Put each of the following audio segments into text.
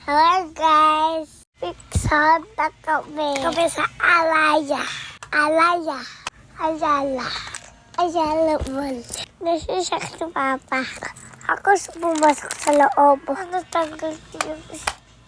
Hello guys! Pixar na kami. Kami sa Alaya. Ayala Mall. Nasisak si Papa. Ako sa pumasok sa loob. Natanggal yung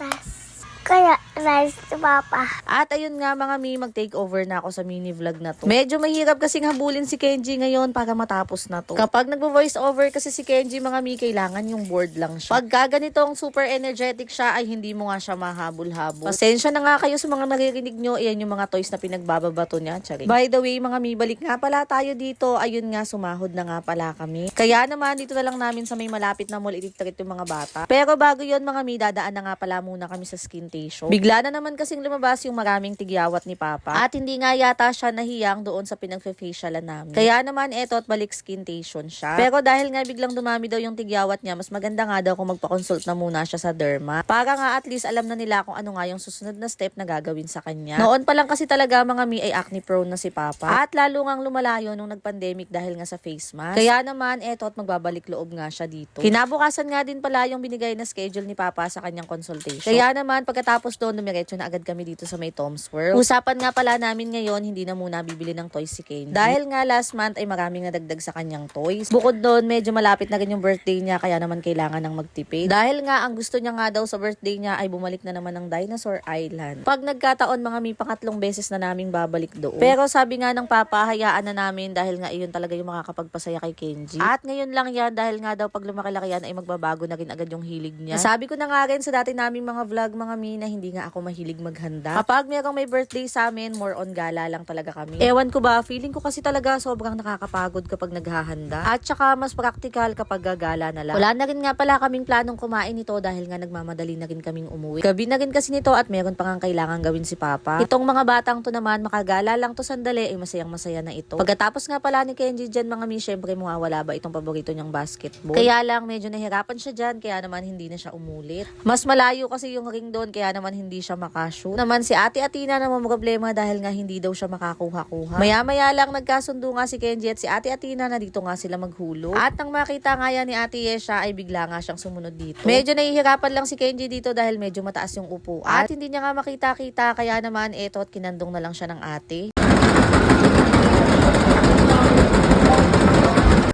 tas. Kaya nice si Papa. At ayun nga mga mi, mag-take over na ako sa mini vlog na to. Medyo mahirap kasing habulin si Kenji ngayon para matapos na to. Kapag nagvo-voice over kasi si Kenji mga mi, kailangan yung board lang siya. Pagka ganitong super energetic siya ay hindi mo nga siya mahabol-habol. Pasensya na nga kayo sa mga naririnig nyo, iyan yung mga toys na pinagbababato niya. Charing. By the way mga mi, balik nga pala tayo dito. Ayun nga, sumahod na nga pala kami. Kaya naman dito na lang namin sa may malapit na mall ititreat yung mga bata. Pero bago yon mga mi, dadaan na nga pala muna kami sa skin station. Bigla na naman kasing lumabas yung maraming tigyawat ni Papa. At hindi nga yata siya nahiyang doon sa pinag-facialan namin. Kaya naman eto at balik skin station siya. Pero dahil nga biglang dumami daw yung tigyawat niya, mas maganda nga daw kung magpa-consult na muna siya sa derma. Para nga at least alam na nila kung ano nga yung susunod na step na gagawin sa kanya. Noon pa lang kasi talaga mga mi ay acne prone na si Papa. At lalo ngang lumalayo nung nag-pandemic dahil nga sa face mask. Kaya naman eto at magbabalik loob nga siya dito. Kinabukasan nga din pala yung binigay na schedule ni Papa sa kanyang consultation. Kaya naman pagkatapos doon, dumiretso na agad kami dito sa may Tom's World. Usapan nga pala namin ngayon, hindi na muna bibili ng toys si Kenji. Dahil nga last month ay maraming nadagdag sa kanyang toys. Bukod doon, medyo malapit na rin yung birthday niya, kaya naman kailangan ng magtipid. Dahil nga, ang gusto niya nga daw sa birthday niya ay bumalik na naman ng Dinosaur Island. Pag nagkataon mga may pangatlong beses na naming babalik doon. Pero sabi nga ng Papa, hayaan na namin dahil nga iyon talaga yung makakapagpasaya kay Kenji. At ngayon lang yan, dahil nga daw pag lumaki-laki yan ay magbabago na rin agad yung hilig niya. Sabi ko na nga rin sa dati naming mga vlog mga mi na hindi nga ako mahilig maghanda. Kapag mayroong may birthday sa amin, more on gala lang talaga kami. Ewan ko ba, feeling ko kasi talaga sobrang nakakapagod kapag naghahanda. At saka mas practical kapag gagala na lang. Wala na rin nga pala kaming planong kumain nito dahil nga nagmamadali na rin kaming umuwi. Gabi na rin kasi nito at meron pa nga kailangan gawin si Papa. Itong mga batang to naman, makagala lang to sandali ay masayang masaya na ito. Pagkatapos nga pala ni Kenji dyan mga mi, syempre mawawala ba itong paborito niyang basketball. Kaya lang medyo nahirapan siya dyan, kaya naman hindi na siya umulit. Mas malayo kasi yung ring doon, kaya naman hindi siya makashoot. Naman si Ate Atina na problema dahil nga hindi daw siya makakuha-kuha. Maya-maya lang nagkasundo nga si Kenji at si Ate Atina na dito nga sila maghulog. At nang makita nga yan ni Ate Yesha ay bigla nga siyang sumunod dito. Medyo nahihirapan lang si Kenji dito dahil medyo mataas yung upuan. At hindi niya nga makita-kita, kaya naman eto at kinandong na lang siya ng ate.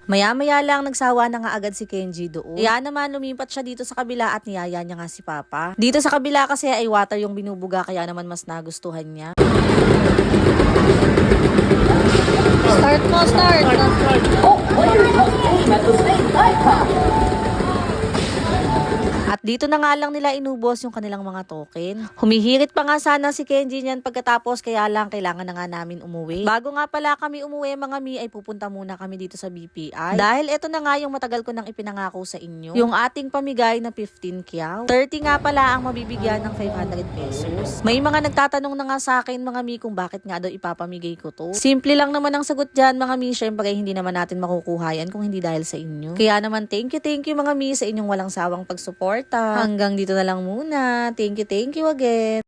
Maya-maya lang nagsawa na nga agad si Kenji doon. Kaya naman lumipat siya dito sa kabila at niyaya niya nga si Papa. Dito sa kabila kasi ay water yung binubuga, kaya naman mas nagustuhan niya. Start mo, start! At dito na nga lang nila inubos yung kanilang mga token. Humihirit pa nga sana si Kenji niyan pagkatapos, kaya lang kailangan na nga namin umuwi. Bago nga pala kami umuwi mga mi ay pupunta muna kami dito sa BPI. Dahil ito na nga yung matagal ko nang ipinangako sa inyo. Yung ating pamigay na 15 kyaw. 30 nga pala ang mabibigyan ng 500 pesos. May mga nagtatanong na nga sa akin mga mi kung bakit nga daw ipapamigay ko to. Simple lang naman ang sagot dyan mga mi. Syempre hindi naman natin makukuha yan kung hindi dahil sa inyo. Kaya naman thank you mga mi sa inyong walang sawang pagsupport. Hanggang dito na lang muna. Thank you again.